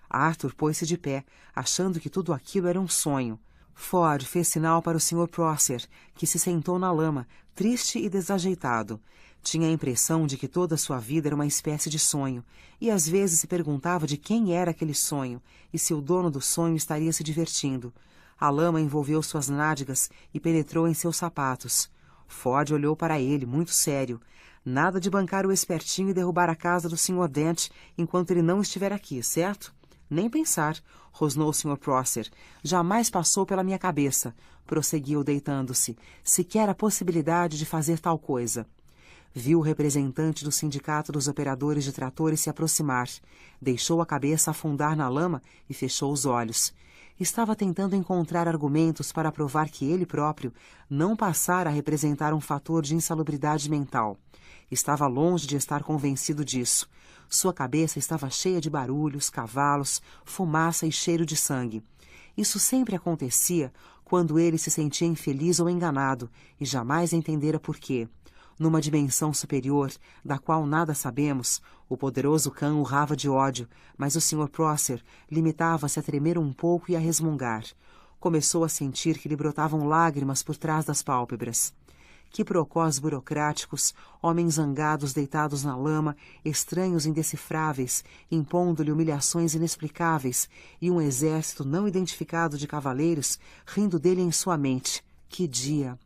A: Arthur pôs-se de pé, achando que tudo aquilo era um sonho. Ford fez sinal para o Sr. Prosser, que se sentou na lama, triste e desajeitado. Tinha a impressão de que toda a sua vida era uma espécie de sonho, e às vezes se perguntava de quem era aquele sonho, e se o dono do sonho estaria se divertindo. A lama envolveu suas nádegas e penetrou em seus sapatos. Ford olhou para ele, muito sério. Nada de bancar o espertinho e derrubar a casa do Sr. Dent enquanto ele não estiver aqui, certo? Nem pensar, rosnou o Sr. Prosser. Jamais passou pela minha cabeça, prosseguiu deitando-se, sequer a possibilidade de fazer tal coisa. Viu o representante do sindicato dos operadores de tratores se aproximar, deixou a cabeça afundar na lama e fechou os olhos. Estava tentando encontrar argumentos para provar que ele próprio não passara a representar um fator de insalubridade mental. Estava longe de estar convencido disso. Sua cabeça estava cheia de barulhos, cavalos, fumaça e cheiro de sangue. Isso sempre acontecia quando ele se sentia infeliz ou enganado, e jamais entendera por quê. Numa dimensão superior, da qual nada sabemos, o poderoso cão urrava de ódio, mas o Sr. Prosser limitava-se a tremer um pouco e a resmungar. Começou a sentir que lhe brotavam lágrimas por trás das pálpebras. quiprocós burocráticos, homens zangados deitados na lama, estranhos indecifráveis, impondo-lhe humilhações inexplicáveis, e um exército não identificado de cavaleiros rindo dele em sua mente. Que dia!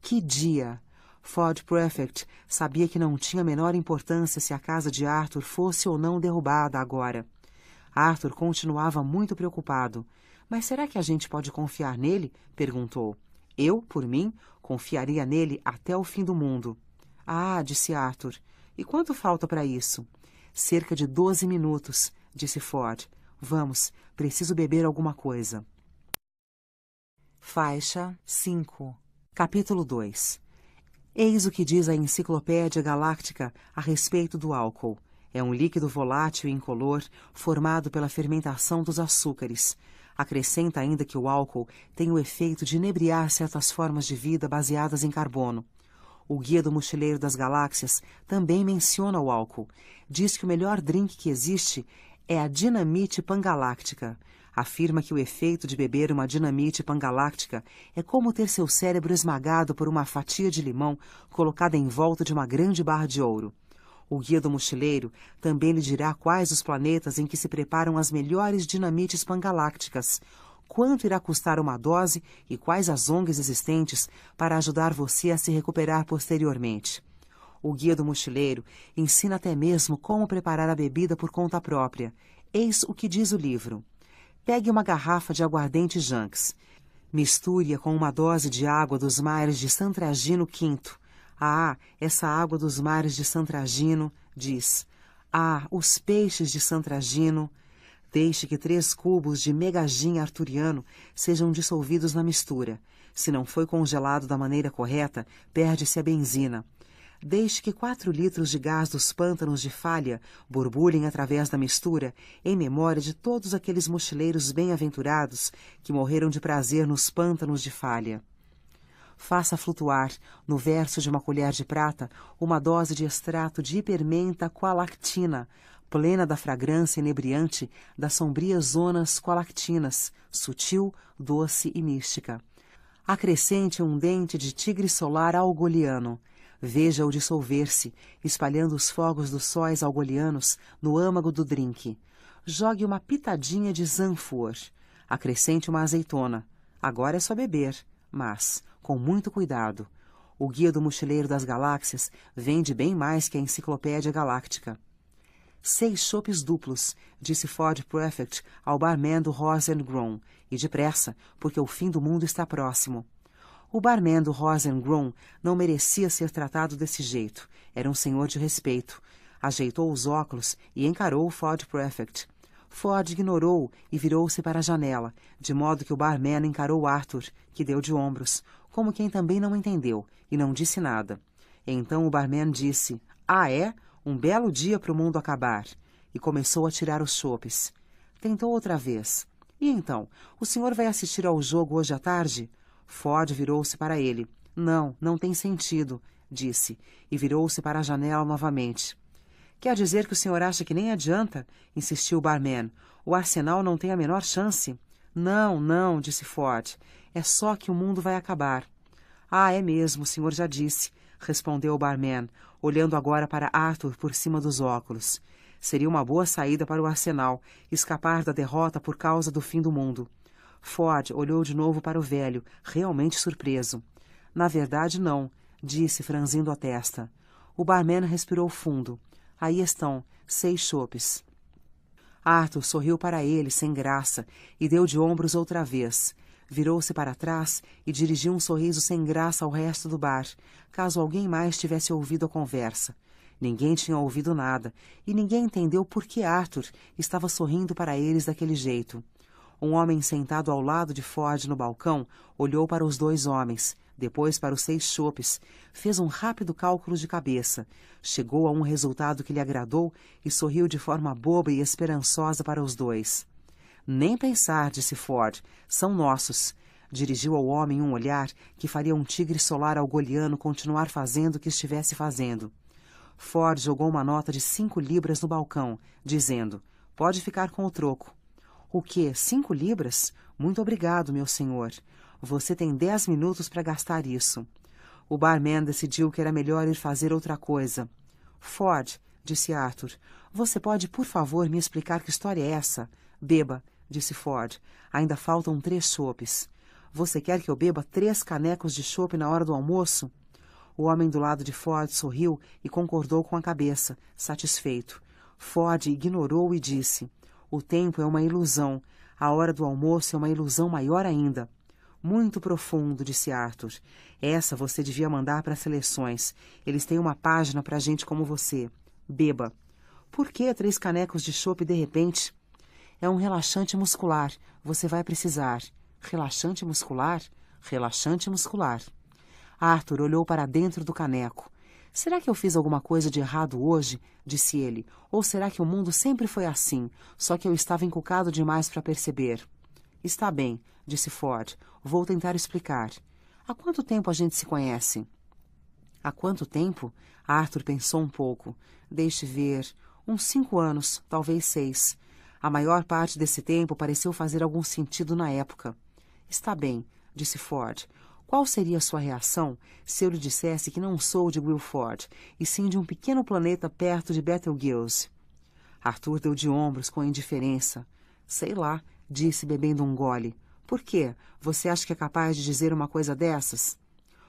A: Que dia! Ford Prefect sabia que não tinha a menor importância se a casa de Arthur fosse ou não derrubada agora. Arthur continuava muito preocupado. Mas será que a gente pode confiar nele? Perguntou. Eu, por mim, confiaria nele até o fim do mundo. Ah, disse Arthur. E quanto falta para isso? Cerca de 12 minutos, disse Ford. Vamos, preciso beber alguma coisa. Faixa 5. Capítulo 2. Eis o que diz a Enciclopédia Galáctica a respeito do álcool. É um líquido volátil e incolor formado pela fermentação dos açúcares. Acrescenta ainda que o álcool tem o efeito de inebriar certas formas de vida baseadas em carbono. O Guia do Mochileiro das Galáxias também menciona o álcool. Diz que o melhor drink que existe é a dinamite pangaláctica. Afirma que o efeito de beber uma dinamite pangaláctica é como ter seu cérebro esmagado por uma fatia de limão colocada em volta de uma grande barra de ouro. O Guia do Mochileiro também lhe dirá quais os planetas em que se preparam as melhores dinamites pangalácticas, quanto irá custar uma dose e quais as ONGs existentes para ajudar você a se recuperar posteriormente. O Guia do Mochileiro ensina até mesmo como preparar a bebida por conta própria. Eis o que diz o livro. Pegue uma garrafa de aguardente Janks. Misture-a com uma dose de água dos mares de Santragino V. Ah, essa água dos mares de Santragino, diz. Ah, os peixes de Santragino. Deixe que 3 cubos de megagin arturiano sejam dissolvidos na mistura. Se não foi congelado da maneira correta, perde-se a benzina. Deixe que 4 litros de gás dos pântanos de Falha borbulhem através da mistura, em memória de todos aqueles mochileiros bem-aventurados que morreram de prazer nos pântanos de Falha. Faça flutuar, no verso de uma colher de prata, uma dose de extrato de hipermenta qualactina, plena da fragrância inebriante das sombrias zonas qualactinas, sutil, doce e mística. Acrescente um dente de tigre solar algoliano. Veja-o dissolver-se, espalhando os fogos dos sóis algolianos no âmago do drink. Jogue uma pitadinha de zanfor. Acrescente uma azeitona. Agora é só beber, mas com muito cuidado. O Guia do Mochileiro das Galáxias vende bem mais que a Enciclopédia Galáctica. 6 chopes duplos, disse Ford Prefect ao barman do Rosengron, e depressa, porque o fim do mundo está próximo. O barman do Rosengron não merecia ser tratado desse jeito. Era um senhor de respeito. Ajeitou os óculos e encarou Ford Prefect. Ford ignorou e virou-se para a janela, de modo que o barman encarou Arthur, que deu de ombros, como quem também não entendeu, e não disse nada. Então o barman disse, ah, é? Um belo dia para o mundo acabar. E começou a tirar os chopes. Tentou outra vez. E então, o senhor vai assistir ao jogo hoje à tarde? Ford virou-se para ele. Não, não tem sentido, disse, e virou-se para a janela novamente. Quer dizer que o senhor acha que nem adianta? Insistiu o barman. O Arsenal não tem a menor chance? Não, não, disse Ford. É só que o mundo vai acabar. Ah, é mesmo, o senhor já disse, respondeu o barman, olhando agora para Arthur por cima dos óculos. Seria uma boa saída para o Arsenal, escapar da derrota por causa do fim do mundo. Ford olhou de novo para o velho, realmente surpreso. Na verdade, não, disse, franzindo a testa. O barman respirou fundo. Aí estão, 6 chopes. Arthur sorriu para ele, sem graça, e deu de ombros outra vez. Virou-se para trás e dirigiu um sorriso sem graça ao resto do bar, caso alguém mais tivesse ouvido a conversa. Ninguém tinha ouvido nada, e ninguém entendeu por que Arthur estava sorrindo para eles daquele jeito. Um homem sentado ao lado de Ford no balcão olhou para os 2 homens, depois para os 6 chopes, fez um rápido cálculo de cabeça, chegou a um resultado que lhe agradou e sorriu de forma boba e esperançosa para os 2. Nem pensar, disse Ford, são nossos. Dirigiu ao homem um olhar que faria um tigre solar algoliano continuar fazendo o que estivesse fazendo. Ford jogou uma nota de 5 libras no balcão, dizendo, pode ficar com o troco. O quê? 5 libras? Muito obrigado, meu senhor. Você tem 10 minutos para gastar isso. O barman decidiu que era melhor ir fazer outra coisa. Ford, disse Arthur, você pode, por favor, me explicar que história é essa? Beba, disse Ford. Ainda faltam 3 chopes. Você quer que eu beba 3 canecos de chope na hora do almoço? O homem do lado de Ford sorriu e concordou com a cabeça, satisfeito. Ford ignorou e disse, o tempo é uma ilusão. A hora do almoço é uma ilusão maior ainda. Muito profundo, disse Arthur. Essa você devia mandar para as seleções. Eles têm uma página para gente como você. Beba. Por que 3 canecos de chope de repente? É um relaxante muscular. Você vai precisar. Relaxante muscular? Relaxante muscular. Arthur olhou para dentro do caneco. Será que eu fiz alguma coisa de errado hoje? Disse ele. Ou será que o mundo sempre foi assim, só que eu estava encucado demais para perceber? Está bem, disse Ford. Vou tentar explicar. Há quanto tempo a gente se conhece? Há quanto tempo? Arthur pensou um pouco. Deixe ver. Uns 5 anos, talvez 6. A maior parte desse tempo pareceu fazer algum sentido na época. Está bem, disse Ford. Qual seria a sua reação se eu lhe dissesse que não sou de Guilford, e sim de um pequeno planeta perto de Betelgeuse? Arthur deu de ombros com indiferença. Sei lá, disse bebendo um gole. Por quê? Você acha que é capaz de dizer uma coisa dessas?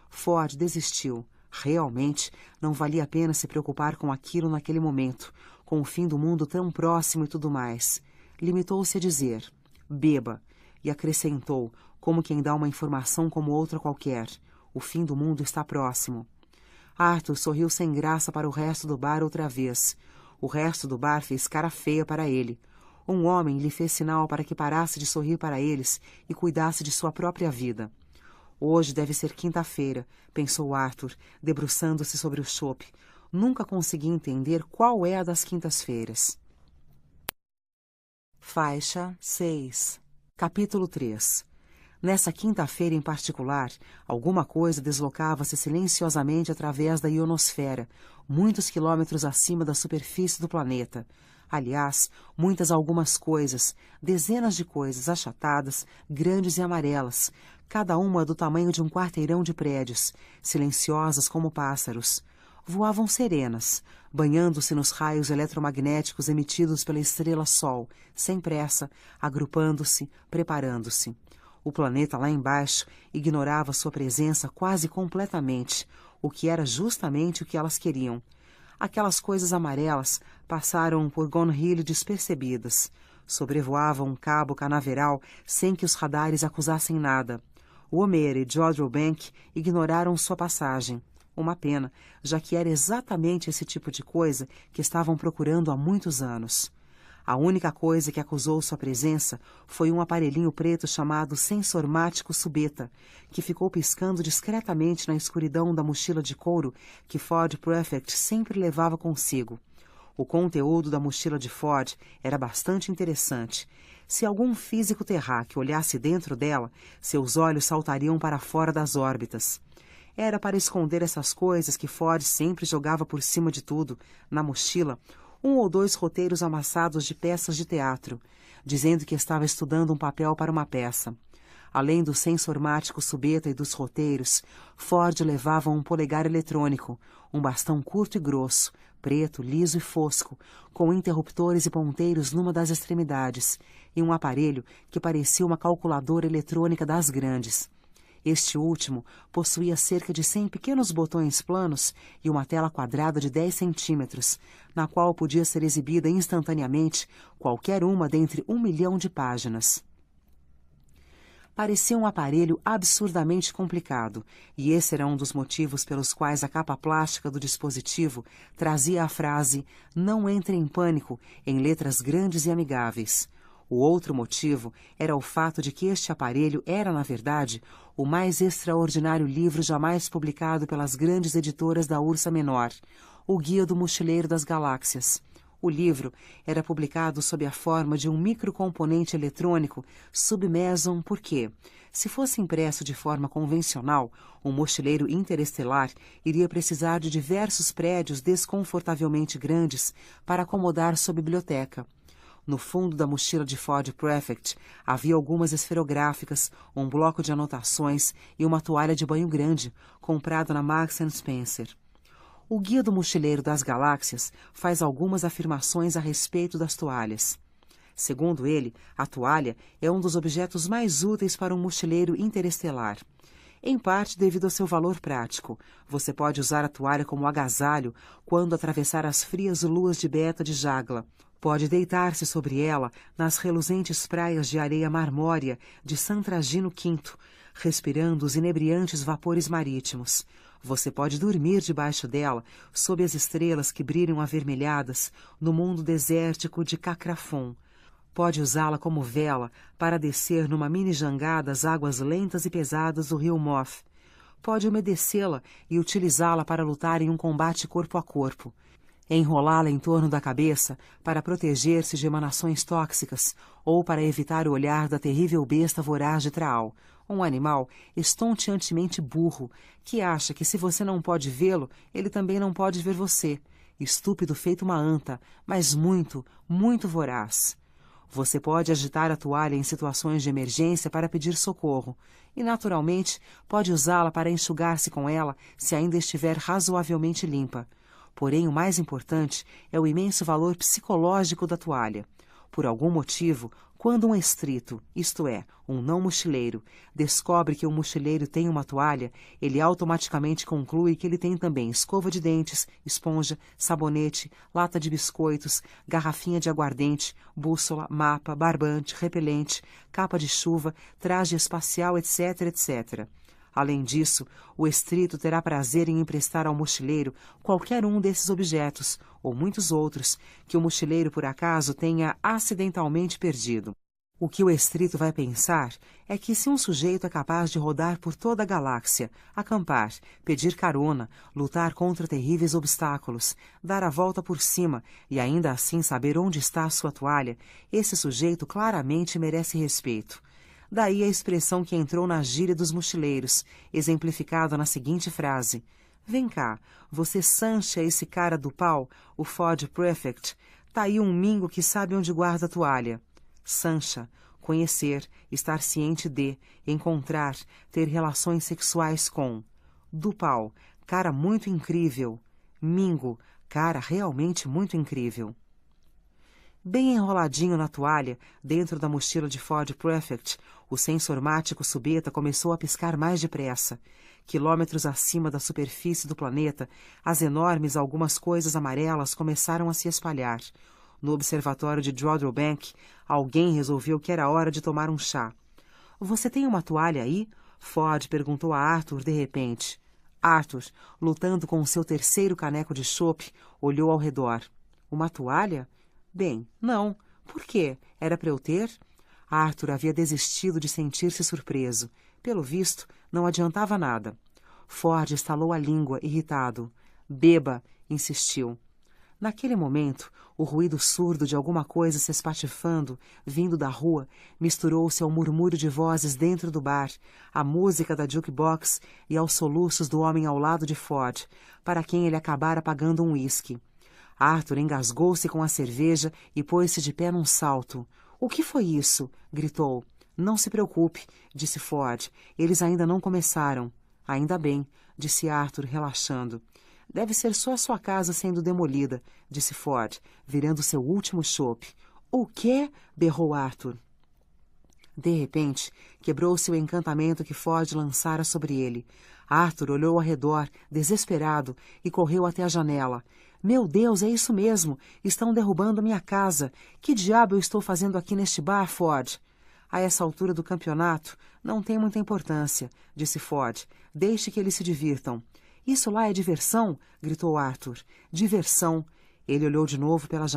A: Ford desistiu. Realmente, não valia a pena se preocupar com aquilo naquele momento, com o fim do mundo tão próximo e tudo mais. Limitou-se a dizer, beba, e acrescentou, como quem dá uma informação como outra qualquer. O fim do mundo está próximo. Arthur sorriu sem graça para o resto do bar outra vez. O resto do bar fez cara feia para ele. Um homem lhe fez sinal para que parasse de sorrir para eles e cuidasse de sua própria vida. Hoje deve ser quinta-feira, pensou Arthur, debruçando-se sobre o chope. Nunca consegui entender qual é a das quintas-feiras. Faixa 6. Capítulo 3. Nessa quinta-feira em particular, alguma coisa deslocava-se silenciosamente através da ionosfera, muitos quilômetros acima da superfície do planeta. Aliás, algumas coisas, dezenas de coisas achatadas, grandes e amarelas, cada uma do tamanho de um quarteirão de prédios, silenciosas como pássaros. Voavam serenas, banhando-se nos raios eletromagnéticos emitidos pela estrela-sol, sem pressa, agrupando-se, preparando-se. O planeta lá embaixo ignorava sua presença quase completamente, o que era justamente o que elas queriam. Aquelas coisas amarelas passaram por Gone Hill despercebidas. Sobrevoavam um cabo canaveral sem que os radares acusassem nada. Homer e Jodrell Bank ignoraram sua passagem. Uma pena, já que era exatamente esse tipo de coisa que estavam procurando há muitos anos. A única coisa que acusou sua presença foi um aparelhinho preto chamado sensor mático subeta, que ficou piscando discretamente na escuridão da mochila de couro que Ford Prefect sempre levava consigo. O conteúdo da mochila de Ford era bastante interessante. Se algum físico terráqueo olhasse dentro dela, seus olhos saltariam para fora das órbitas. Era para esconder essas coisas que Ford sempre jogava por cima de tudo, na mochila, 1 ou 2 roteiros amassados de peças de teatro, dizendo que estava estudando um papel para uma peça. Além do sensor mático subeta e dos roteiros, Ford levava um polegar eletrônico, um bastão curto e grosso, preto, liso e fosco, com interruptores e ponteiros numa das extremidades, e um aparelho que parecia uma calculadora eletrônica das grandes. Este último possuía cerca de 100 pequenos botões planos e uma tela quadrada de 10 centímetros, na qual podia ser exibida instantaneamente qualquer uma dentre 1 milhão de páginas. Parecia um aparelho absurdamente complicado, e esse era um dos motivos pelos quais a capa plástica do dispositivo trazia a frase "Não entre em pânico" em letras grandes e amigáveis. O outro motivo era o fato de que este aparelho era, na verdade, o mais extraordinário livro jamais publicado pelas grandes editoras da Ursa Menor, o Guia do Mochileiro das Galáxias. O livro era publicado sob a forma de um microcomponente eletrônico submeson porque, se fosse impresso de forma convencional, um mochileiro interestelar iria precisar de diversos prédios desconfortavelmente grandes para acomodar sua biblioteca. No fundo da mochila de Ford Prefect havia algumas esferográficas, um bloco de anotações e uma toalha de banho grande, comprada na Marks & Spencer. O Guia do Mochileiro das Galáxias faz algumas afirmações a respeito das toalhas. Segundo ele, a toalha é um dos objetos mais úteis para um mochileiro interestelar. Em parte devido ao seu valor prático. Você pode usar a toalha como agasalho quando atravessar as frias luas de Beta de Jagla. Pode deitar-se sobre ela nas reluzentes praias de areia marmórea de San Tragino V, respirando os inebriantes vapores marítimos. Você pode dormir debaixo dela, sob as estrelas que brilham avermelhadas, no mundo desértico de Cacrafon. Pode usá-la como vela para descer numa mini-jangada as águas lentas e pesadas do rio Moth. Pode umedecê-la e utilizá-la para lutar em um combate corpo a corpo. Enrolá-la em torno da cabeça para proteger-se de emanações tóxicas ou para evitar o olhar da terrível besta voraz de Traal, um animal estonteantemente burro que acha que se você não pode vê-lo, ele também não pode ver você. Estúpido feito uma anta, mas muito, muito voraz. Você pode agitar a toalha em situações de emergência para pedir socorro e, naturalmente, pode usá-la para enxugar-se com ela se ainda estiver razoavelmente limpa. Porém, o mais importante é o imenso valor psicológico da toalha. Por algum motivo, quando um estrito, isto é, um não mochileiro, descobre que um mochileiro tem uma toalha, ele automaticamente conclui que ele tem também escova de dentes, esponja, sabonete, lata de biscoitos, garrafinha de aguardente, bússola, mapa, barbante, repelente, capa de chuva, traje espacial, etc., etc. Além disso, o estrito terá prazer em emprestar ao mochileiro qualquer um desses objetos, ou muitos outros, que o mochileiro por acaso tenha acidentalmente perdido. O que o estrito vai pensar é que se um sujeito é capaz de rodar por toda a galáxia, acampar, pedir carona, lutar contra terríveis obstáculos, dar a volta por cima e ainda assim saber onde está a sua toalha, esse sujeito claramente merece respeito. Daí a expressão que entrou na gíria dos mochileiros, exemplificada na seguinte frase: "Vem cá, você sancha esse cara do pau, o Ford Prefect? Tá aí um mingo que sabe onde guarda a toalha." Sancha, conhecer, estar ciente de, encontrar, ter relações sexuais com. Do pau, cara muito incrível. Mingo, cara realmente muito incrível. Bem enroladinho na toalha, dentro da mochila de Ford Prefect, o sensor mático subeta começou a piscar mais depressa. Quilômetros acima da superfície do planeta, as enormes algumas coisas amarelas começaram a se espalhar. No observatório de Jodrell-Bank, alguém resolveu que era hora de tomar um chá. "Você tem uma toalha aí?" Ford perguntou a Arthur de repente. Arthur, lutando com o seu terceiro caneco de chope, olhou ao redor. "Uma toalha? Bem, não. Por quê? Era para eu ter?" Arthur havia desistido de sentir-se surpreso. Pelo visto, não adiantava nada. Ford estalou a língua, irritado. "Beba", insistiu. Naquele momento, o ruído surdo de alguma coisa se espatifando, vindo da rua, misturou-se ao murmúrio de vozes dentro do bar, à música da jukebox e aos soluços do homem ao lado de Ford, para quem ele acabara pagando um uísque. Arthur engasgou-se com a cerveja e pôs-se de pé num salto. "O que foi isso?" gritou. "Não se preocupe", disse Ford. "Eles ainda não começaram." "Ainda bem", disse Arthur, relaxando. "Deve ser só a sua casa sendo demolida", disse Ford, virando seu último chope. "O quê?" berrou Arthur. De repente, quebrou-se o encantamento que Ford lançara sobre ele. Arthur olhou ao redor, desesperado, e correu até a janela. "Meu Deus, é isso mesmo! Estão derrubando minha casa! Que diabo eu estou fazendo aqui neste bar, Ford?" "A essa altura do campeonato, não tem muita importância", disse Ford. "Deixe que eles se divirtam." "Isso lá é diversão?" gritou Arthur. "Diversão." Ele olhou de novo pela janela.